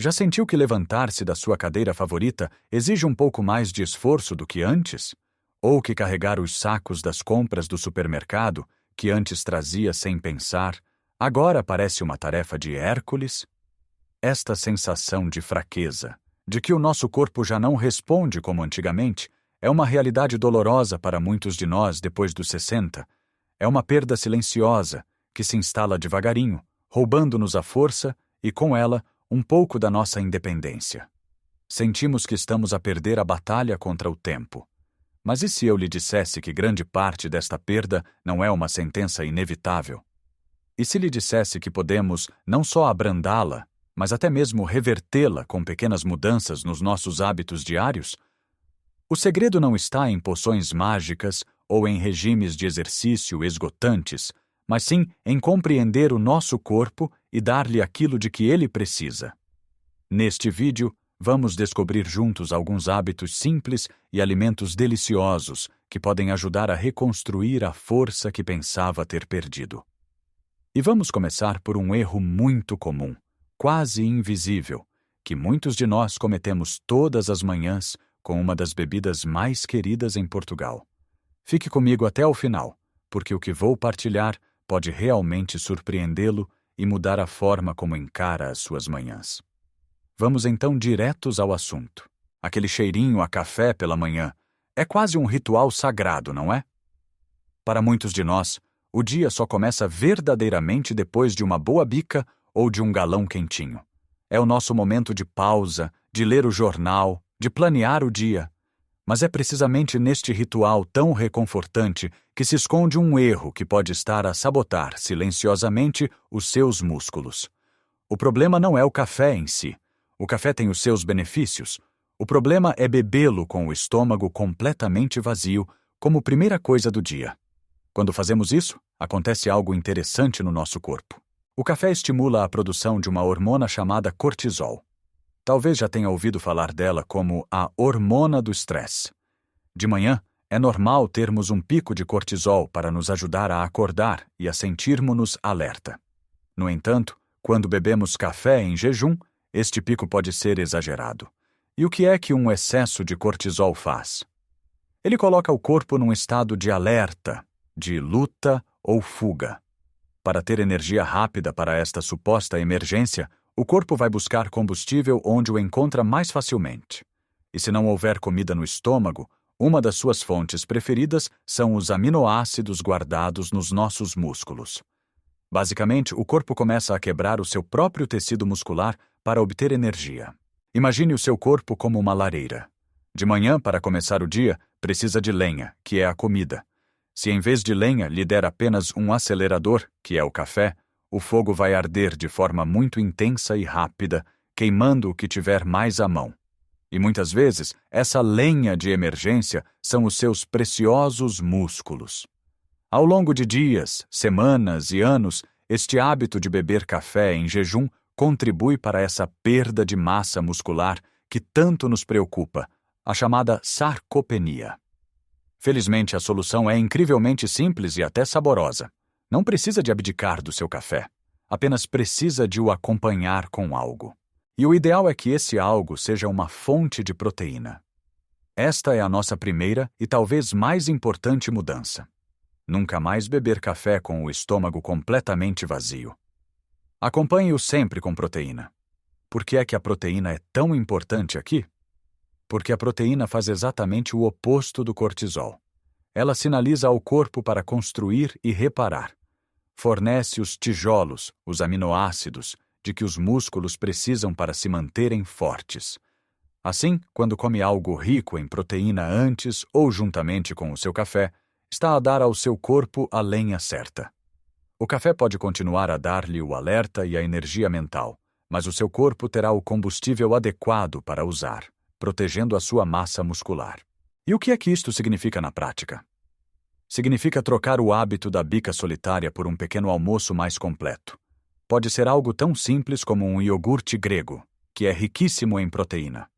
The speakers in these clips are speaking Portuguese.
Já sentiu que levantar-se da sua cadeira favorita exige um pouco mais de esforço do que antes? Ou que carregar os sacos das compras do supermercado, que antes trazia sem pensar, agora parece uma tarefa de Hércules? Esta sensação de fraqueza, de que o nosso corpo já não responde como antigamente, é uma realidade dolorosa para muitos de nós depois dos 60. É uma perda silenciosa que se instala devagarinho, roubando-nos a força e, com ela, um pouco da nossa independência. Sentimos que estamos a perder a batalha contra o tempo. Mas e se eu lhe dissesse que grande parte desta perda não é uma sentença inevitável? E se lhe dissesse que podemos não só abrandá-la, mas até mesmo revertê-la com pequenas mudanças nos nossos hábitos diários? O segredo não está em poções mágicas ou em regimes de exercício esgotantes, mas sim em compreender o nosso corpo e dar-lhe aquilo de que ele precisa. Neste vídeo, vamos descobrir juntos alguns hábitos simples e alimentos deliciosos que podem ajudar a reconstruir a força que pensava ter perdido. E vamos começar por um erro muito comum, quase invisível, que muitos de nós cometemos todas as manhãs com uma das bebidas mais queridas em Portugal. Fique comigo até o final, porque o que vou partilhar pode realmente surpreendê-lo e mudar a forma como encara as suas manhãs. Vamos então diretos ao assunto. Aquele cheirinho a café pela manhã é quase um ritual sagrado, não é? Para muitos de nós, o dia só começa verdadeiramente depois de uma boa bica ou de um galão quentinho. É o nosso momento de pausa, de ler o jornal, de planear o dia. Mas é precisamente neste ritual tão reconfortante que se esconde um erro que pode estar a sabotar silenciosamente os seus músculos. O problema não é o café em si. O café tem os seus benefícios. O problema é bebê-lo com o estômago completamente vazio, como primeira coisa do dia. Quando fazemos isso, acontece algo interessante no nosso corpo. O café estimula a produção de uma hormona chamada cortisol. Talvez já tenha ouvido falar dela como a hormona do estresse. De manhã, é normal termos um pico de cortisol para nos ajudar a acordar e a sentirmos-nos alerta. No entanto, quando bebemos café em jejum, este pico pode ser exagerado. E o que é que um excesso de cortisol faz? Ele coloca o corpo num estado de alerta, de luta ou fuga. Para ter energia rápida para esta suposta emergência, o corpo vai buscar combustível onde o encontra mais facilmente. E se não houver comida no estômago, uma das suas fontes preferidas são os aminoácidos guardados nos nossos músculos. Basicamente, o corpo começa a quebrar o seu próprio tecido muscular para obter energia. Imagine o seu corpo como uma lareira. De manhã, para começar o dia, precisa de lenha, que é a comida. Se em vez de lenha lhe der apenas um acelerador, que é o café, o fogo vai arder de forma muito intensa e rápida, queimando o que tiver mais à mão. E muitas vezes, essa lenha de emergência são os seus preciosos músculos. Ao longo de dias, semanas e anos, este hábito de beber café em jejum contribui para essa perda de massa muscular que tanto nos preocupa, a chamada sarcopenia. Felizmente, a solução é incrivelmente simples e até saborosa. Não precisa de abdicar do seu café. Apenas precisa de o acompanhar com algo. E o ideal é que esse algo seja uma fonte de proteína. Esta é a nossa primeira e talvez mais importante mudança. Nunca mais beber café com o estômago completamente vazio. Acompanhe-o sempre com proteína. Por que é que a proteína é tão importante aqui? Porque a proteína faz exatamente o oposto do cortisol. Ela sinaliza ao corpo para construir e reparar. Fornece os tijolos, os aminoácidos, de que os músculos precisam para se manterem fortes. Assim, quando come algo rico em proteína antes ou juntamente com o seu café, está a dar ao seu corpo a lenha certa. O café pode continuar a dar-lhe o alerta e a energia mental, mas o seu corpo terá o combustível adequado para usar, protegendo a sua massa muscular. E o que é que isto significa na prática? Significa trocar o hábito da bica solitária por um pequeno almoço mais completo. Pode ser algo tão simples como um iogurte grego, que é riquíssimo em proteína.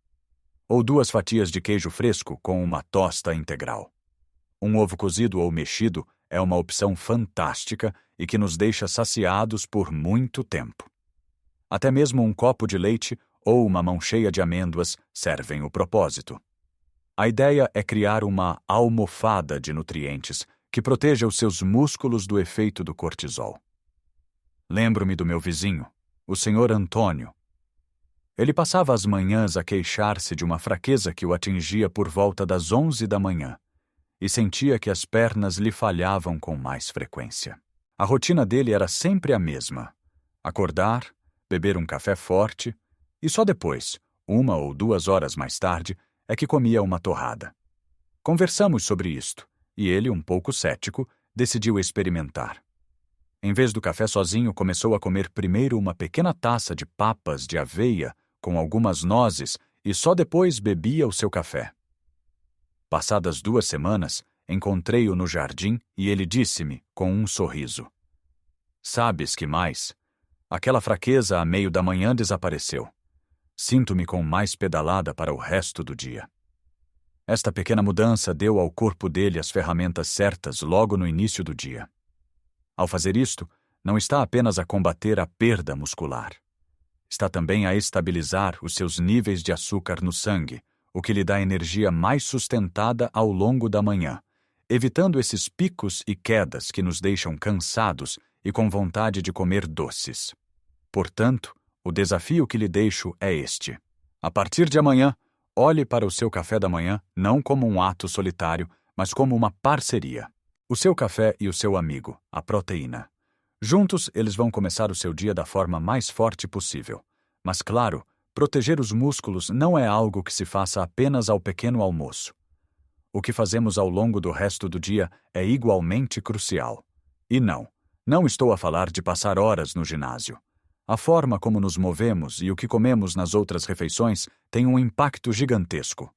Ou 2 fatias de queijo fresco com uma tosta integral. Um ovo cozido ou mexido é uma opção fantástica e que nos deixa saciados por muito tempo. Até mesmo um copo de leite ou uma mão cheia de amêndoas servem o propósito. A ideia é criar uma almofada de nutrientes que proteja os seus músculos do efeito do cortisol. Lembro-me do meu vizinho, o Sr. Antônio. Ele passava as manhãs a queixar-se de uma fraqueza que o atingia por volta das 11 da manhã e sentia que as pernas lhe falhavam com mais frequência. A rotina dele era sempre a mesma: acordar, beber um café forte e só depois, 1 ou 2 horas mais tarde, é que comia uma torrada. Conversamos sobre isto e ele, um pouco cético, decidiu experimentar. Em vez do café sozinho, começou a comer primeiro uma pequena taça de papas de aveia com algumas nozes e só depois bebia o seu café. Passadas 2 semanas, encontrei-o no jardim e ele disse-me, com um sorriso: "Sabes que mais? Aquela fraqueza a meio da manhã desapareceu. Sinto-me com mais pedalada para o resto do dia." Esta pequena mudança deu ao corpo dele as ferramentas certas logo no início do dia. Ao fazer isto, não está apenas a combater a perda muscular. Está também a estabilizar os seus níveis de açúcar no sangue, o que lhe dá energia mais sustentada ao longo da manhã, evitando esses picos e quedas que nos deixam cansados e com vontade de comer doces. Portanto, o desafio que lhe deixo é este: a partir de amanhã, olhe para o seu café da manhã não como um ato solitário, mas como uma parceria. O seu café e o seu amigo, a proteína. Juntos, eles vão começar o seu dia da forma mais forte possível. Mas, claro, proteger os músculos não é algo que se faça apenas ao pequeno almoço. O que fazemos ao longo do resto do dia é igualmente crucial. E não estou a falar de passar horas no ginásio. A forma como nos movemos e o que comemos nas outras refeições tem um impacto gigantesco.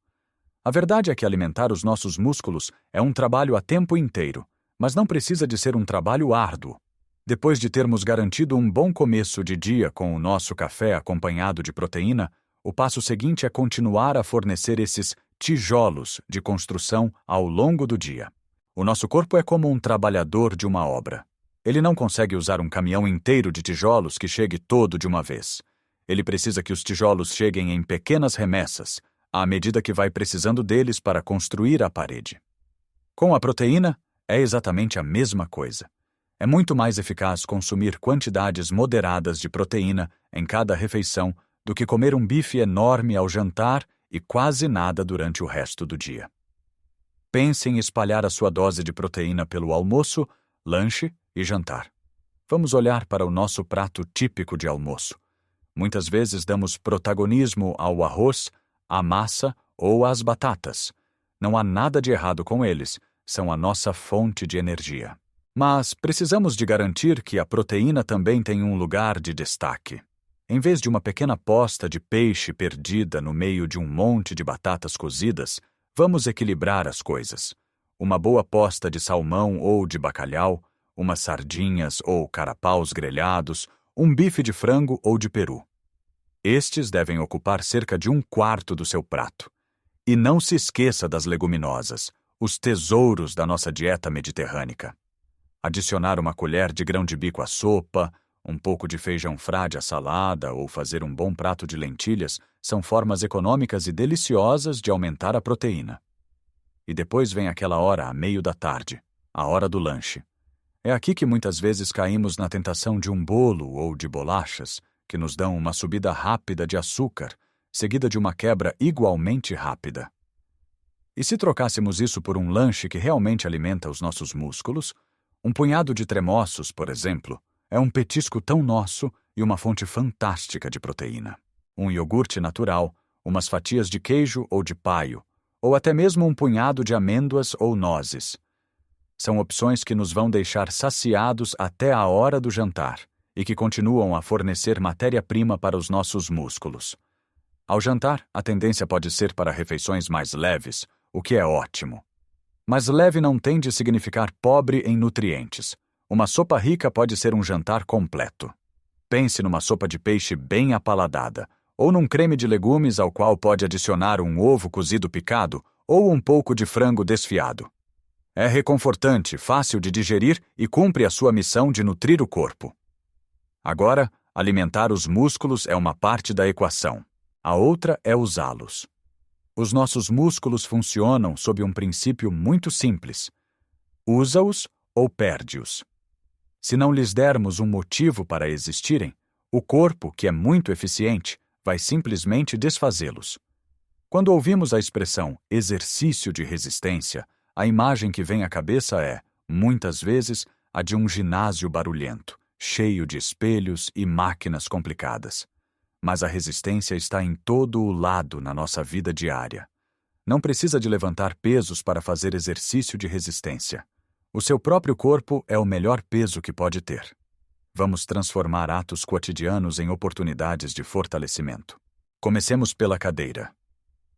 A verdade é que alimentar os nossos músculos é um trabalho a tempo inteiro, mas não precisa de ser um trabalho árduo. Depois de termos garantido um bom começo de dia com o nosso café acompanhado de proteína, o passo seguinte é continuar a fornecer esses tijolos de construção ao longo do dia. O nosso corpo é como um trabalhador de uma obra. Ele não consegue usar um caminhão inteiro de tijolos que chegue todo de uma vez. Ele precisa que os tijolos cheguem em pequenas remessas, à medida que vai precisando deles para construir a parede. Com a proteína, é exatamente a mesma coisa. É muito mais eficaz consumir quantidades moderadas de proteína em cada refeição do que comer um bife enorme ao jantar e quase nada durante o resto do dia. Pense em espalhar a sua dose de proteína pelo almoço, lanche e jantar. Vamos olhar para o nosso prato típico de almoço. Muitas vezes damos protagonismo ao arroz, à massa ou às batatas. Não há nada de errado com eles, são a nossa fonte de energia. Mas precisamos de garantir que a proteína também tem um lugar de destaque. Em vez de uma pequena posta de peixe perdida no meio de um monte de batatas cozidas, vamos equilibrar as coisas. Uma boa posta de salmão ou de bacalhau, umas sardinhas ou carapaus grelhados, um bife de frango ou de peru. Estes devem ocupar cerca de 1/4 do seu prato. E não se esqueça das leguminosas, os tesouros da nossa dieta mediterrânica. Adicionar uma colher de grão de bico à sopa, um pouco de feijão frade à salada ou fazer um bom prato de lentilhas são formas econômicas e deliciosas de aumentar a proteína. E depois vem aquela hora, à meio da tarde, a hora do lanche. É aqui que muitas vezes caímos na tentação de um bolo ou de bolachas, que nos dão uma subida rápida de açúcar, seguida de uma quebra igualmente rápida. E se trocássemos isso por um lanche que realmente alimenta os nossos músculos, um punhado de tremoços, por exemplo, é um petisco tão nosso e uma fonte fantástica de proteína. Um iogurte natural, umas fatias de queijo ou de paio, ou até mesmo um punhado de amêndoas ou nozes. São opções que nos vão deixar saciados até a hora do jantar e que continuam a fornecer matéria-prima para os nossos músculos. Ao jantar, a tendência pode ser para refeições mais leves, o que é ótimo. Mas leve não tem de significar pobre em nutrientes. Uma sopa rica pode ser um jantar completo. Pense numa sopa de peixe bem apaladada, ou num creme de legumes ao qual pode adicionar um ovo cozido picado ou um pouco de frango desfiado. É reconfortante, fácil de digerir e cumpre a sua missão de nutrir o corpo. Agora, alimentar os músculos é uma parte da equação. a outra é usá-los. Os nossos músculos funcionam sob um princípio muito simples: usa-os ou perde-os. Se não lhes dermos um motivo para existirem, o corpo, que é muito eficiente, vai simplesmente desfazê-los. Quando ouvimos a expressão exercício de resistência, a imagem que vem à cabeça é, muitas vezes, a de um ginásio barulhento, cheio de espelhos e máquinas complicadas. Mas a resistência está em todo o lado na nossa vida diária. Não precisa de levantar pesos para fazer exercício de resistência. O seu próprio corpo é o melhor peso que pode ter. Vamos transformar atos cotidianos em oportunidades de fortalecimento. Comecemos pela cadeira.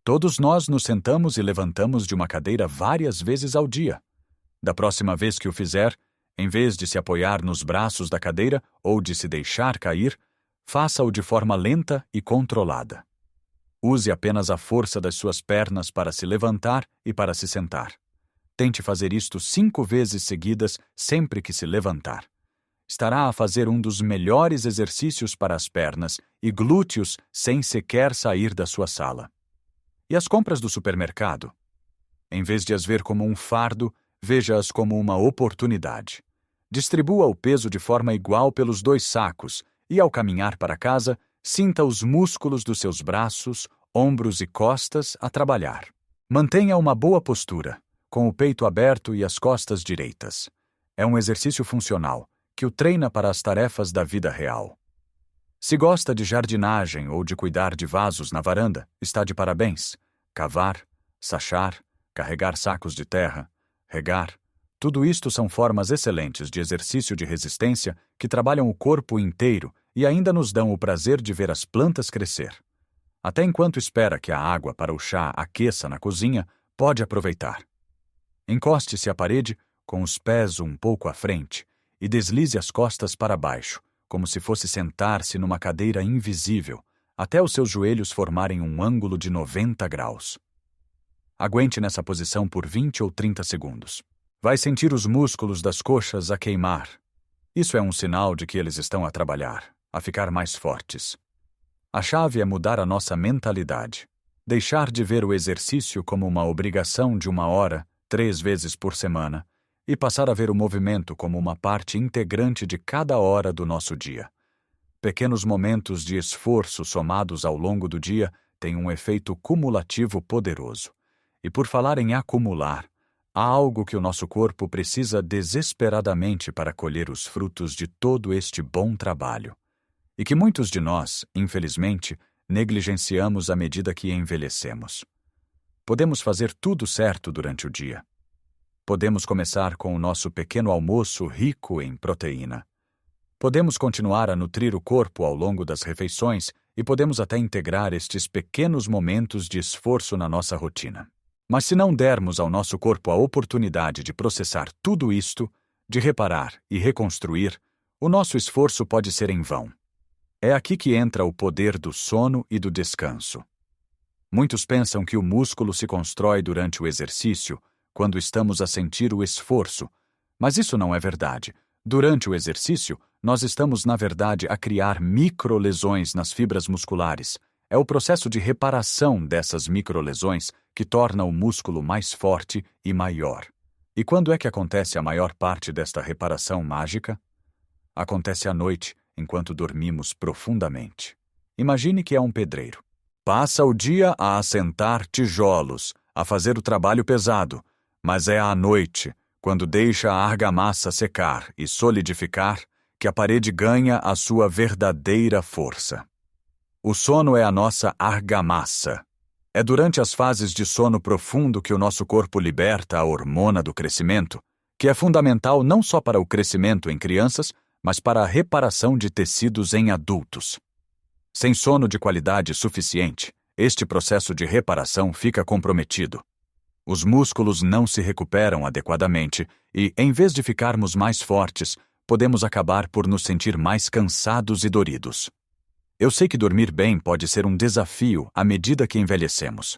Todos nós nos sentamos e levantamos de uma cadeira várias vezes ao dia. Da próxima vez que o fizer, em vez de se apoiar nos braços da cadeira ou de se deixar cair, faça-o de forma lenta e controlada. Use apenas a força das suas pernas para se levantar e para se sentar. Tente fazer isto 5 vezes seguidas sempre que se levantar. Estará a fazer um dos melhores exercícios para as pernas e glúteos sem sequer sair da sua sala. E as compras do supermercado? Em vez de as ver como um fardo, veja-as como uma oportunidade. Distribua o peso de forma igual pelos 2 sacos e, ao caminhar para casa, sinta os músculos dos seus braços, ombros e costas a trabalhar. Mantenha uma boa postura, com o peito aberto e as costas direitas. É um exercício funcional, que o treina para as tarefas da vida real. Se gosta de jardinagem ou de cuidar de vasos na varanda, está de parabéns. Cavar, sachar, carregar sacos de terra, regar, tudo isto são formas excelentes de exercício de resistência que trabalham o corpo inteiro e ainda nos dão o prazer de ver as plantas crescer. Até enquanto espera que a água para o chá aqueça na cozinha, pode aproveitar. Encoste-se à parede com os pés um pouco à frente e deslize as costas para baixo, como se fosse sentar-se numa cadeira invisível, até os seus joelhos formarem um ângulo de 90 graus. Aguente nessa posição por 20 ou 30 segundos. Vai sentir os músculos das coxas a queimar. Isso é um sinal de que eles estão a trabalhar, a ficar mais fortes. A chave é mudar a nossa mentalidade. Deixar de ver o exercício como uma obrigação de 1 hora, 3 vezes por semana, e passar a ver o movimento como uma parte integrante de cada hora do nosso dia. Pequenos momentos de esforço somados ao longo do dia têm um efeito cumulativo poderoso. E por falar em acumular, há algo que o nosso corpo precisa desesperadamente para colher os frutos de todo este bom trabalho, e que muitos de nós, infelizmente, negligenciamos à medida que envelhecemos. Podemos fazer tudo certo durante o dia. Podemos começar com o nosso pequeno almoço rico em proteína. Podemos continuar a nutrir o corpo ao longo das refeições e podemos até integrar estes pequenos momentos de esforço na nossa rotina. Mas se não dermos ao nosso corpo a oportunidade de processar tudo isto, de reparar e reconstruir, o nosso esforço pode ser em vão. É aqui que entra o poder do sono e do descanso. Muitos pensam que o músculo se constrói durante o exercício, quando estamos a sentir o esforço, mas isso não é verdade. Durante o exercício, nós estamos, na verdade, a criar microlesões nas fibras musculares. É o processo de reparação dessas microlesões que torna o músculo mais forte e maior. E quando é que acontece a maior parte desta reparação mágica? Acontece à noite, enquanto dormimos profundamente. Imagine que é um pedreiro. Passa o dia a assentar tijolos, a fazer o trabalho pesado, mas é à noite, quando deixa a argamassa secar e solidificar, que a parede ganha a sua verdadeira força. O sono é a nossa argamassa. É durante as fases de sono profundo que o nosso corpo liberta a hormona do crescimento, que é fundamental não só para o crescimento em crianças, mas para a reparação de tecidos em adultos. Sem sono de qualidade suficiente, este processo de reparação fica comprometido. Os músculos não se recuperam adequadamente e, em vez de ficarmos mais fortes, podemos acabar por nos sentir mais cansados e doridos. Eu sei que dormir bem pode ser um desafio à medida que envelhecemos.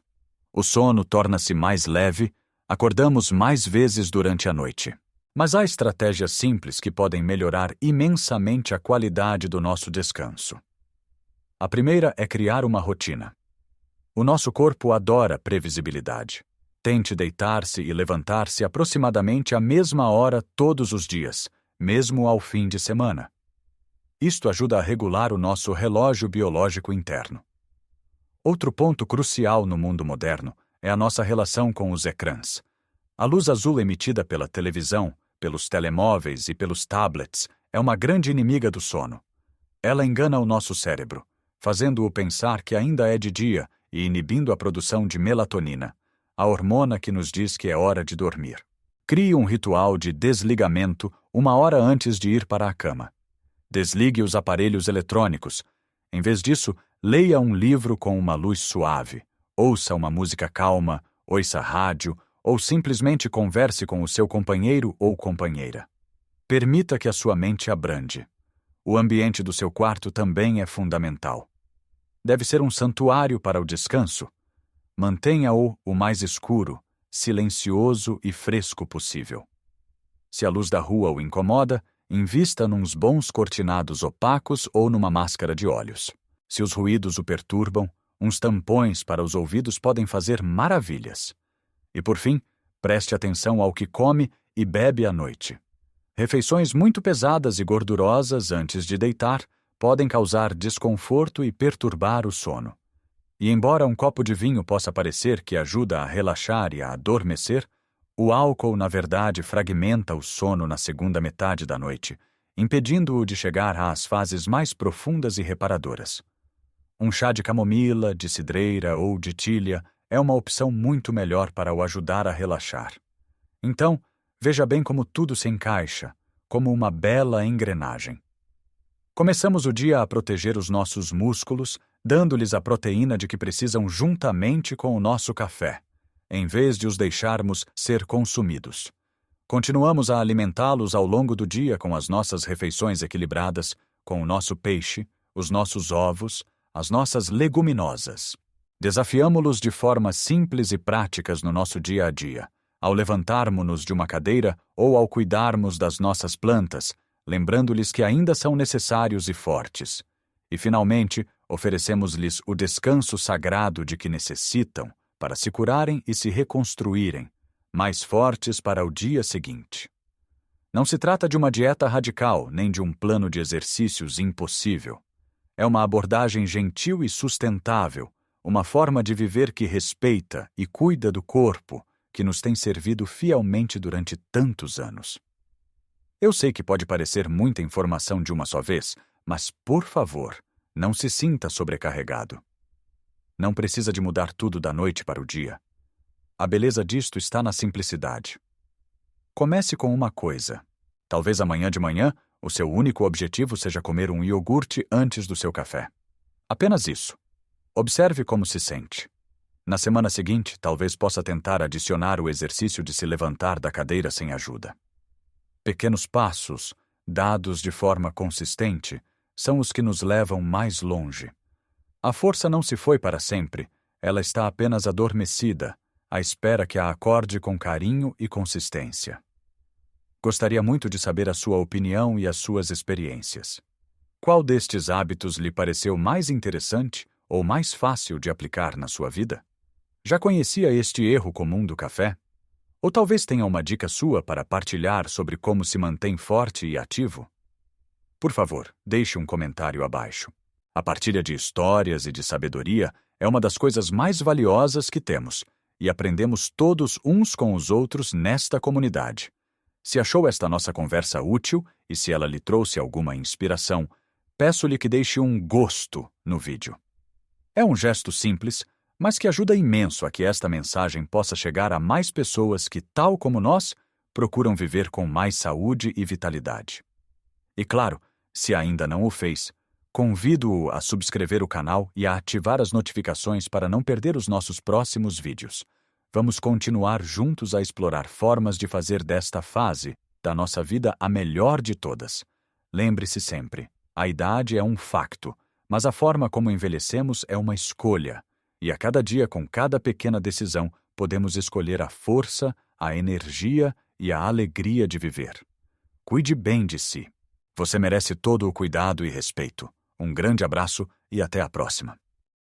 O sono torna-se mais leve, acordamos mais vezes durante a noite. Mas há estratégias simples que podem melhorar imensamente a qualidade do nosso descanso. A primeira é criar uma rotina. O nosso corpo adora previsibilidade. Tente deitar-se e levantar-se aproximadamente à mesma hora todos os dias, mesmo ao fim de semana. Isto ajuda a regular o nosso relógio biológico interno. Outro ponto crucial no mundo moderno é a nossa relação com os ecrãs. A luz azul emitida pela televisão, pelos telemóveis e pelos tablets é uma grande inimiga do sono. Ela engana o nosso cérebro, fazendo-o pensar que ainda é de dia e inibindo a produção de melatonina, a hormona que nos diz que é hora de dormir. Crie um ritual de desligamento 1 hora antes de ir para a cama. Desligue os aparelhos eletrônicos. Em vez disso, leia um livro com uma luz suave, ouça uma música calma, ouça rádio ou simplesmente converse com o seu companheiro ou companheira. Permita que a sua mente abrande. O ambiente do seu quarto também é fundamental. Deve ser um santuário para o descanso. Mantenha-o o mais escuro, silencioso e fresco possível. Se a luz da rua o incomoda, invista nos bons cortinados opacos ou numa máscara de olhos. Se os ruídos o perturbam, uns tampões para os ouvidos podem fazer maravilhas. E por fim, preste atenção ao que come e bebe à noite. Refeições muito pesadas e gordurosas antes de deitar podem causar desconforto e perturbar o sono. E embora um copo de vinho possa parecer que ajuda a relaxar e a adormecer, o álcool, na verdade, fragmenta o sono na segunda metade da noite, impedindo-o de chegar às fases mais profundas e reparadoras. Um chá de camomila, de cidreira ou de tília é uma opção muito melhor para o ajudar a relaxar. Então, veja bem como tudo se encaixa, como uma bela engrenagem. Começamos o dia a proteger os nossos músculos, dando-lhes a proteína de que precisam juntamente com o nosso café, em vez de os deixarmos ser consumidos. Continuamos a alimentá-los ao longo do dia com as nossas refeições equilibradas, com o nosso peixe, os nossos ovos, as nossas leguminosas. Desafiamo-los de formas simples e práticas no nosso dia a dia, ao levantarmos-nos de uma cadeira ou ao cuidarmos das nossas plantas, lembrando-lhes que ainda são necessários e fortes. E, finalmente, oferecemos-lhes o descanso sagrado de que necessitam para se curarem e se reconstruírem, mais fortes para o dia seguinte. Não se trata de uma dieta radical, nem de um plano de exercícios impossível. É uma abordagem gentil e sustentável, uma forma de viver que respeita e cuida do corpo, que nos tem servido fielmente durante tantos anos. Eu sei que pode parecer muita informação de uma só vez, mas, por favor, não se sinta sobrecarregado. Não precisa de mudar tudo da noite para o dia. A beleza disto está na simplicidade. Comece com uma coisa. Talvez amanhã de manhã, o seu único objetivo seja comer um iogurte antes do seu café. Apenas isso. Observe como se sente. Na semana seguinte, talvez possa tentar adicionar o exercício de se levantar da cadeira sem ajuda. Pequenos passos, dados de forma consistente, são os que nos levam mais longe. A força não se foi para sempre, ela está apenas adormecida, à espera que a acorde com carinho e consistência. Gostaria muito de saber a sua opinião e as suas experiências. Qual destes hábitos lhe pareceu mais interessante ou mais fácil de aplicar na sua vida? Já conhecia este erro comum do café? Ou talvez tenha uma dica sua para partilhar sobre como se mantém forte e ativo? Por favor, deixe um comentário abaixo. A partilha de histórias e de sabedoria é uma das coisas mais valiosas que temos, e aprendemos todos uns com os outros nesta comunidade. Se achou esta nossa conversa útil e se ela lhe trouxe alguma inspiração, peço-lhe que deixe um gosto no vídeo. É um gesto simples, mas que ajuda imenso a que esta mensagem possa chegar a mais pessoas que, tal como nós, procuram viver com mais saúde e vitalidade. E claro, se ainda não o fez, convido-o a subscrever o canal e a ativar as notificações para não perder os nossos próximos vídeos. Vamos continuar juntos a explorar formas de fazer desta fase da nossa vida a melhor de todas. Lembre-se sempre, a idade é um facto, mas a forma como envelhecemos é uma escolha. E a cada dia, com cada pequena decisão, podemos escolher a força, a energia e a alegria de viver. Cuide bem de si. Você merece todo o cuidado e respeito. Um grande abraço e até a próxima.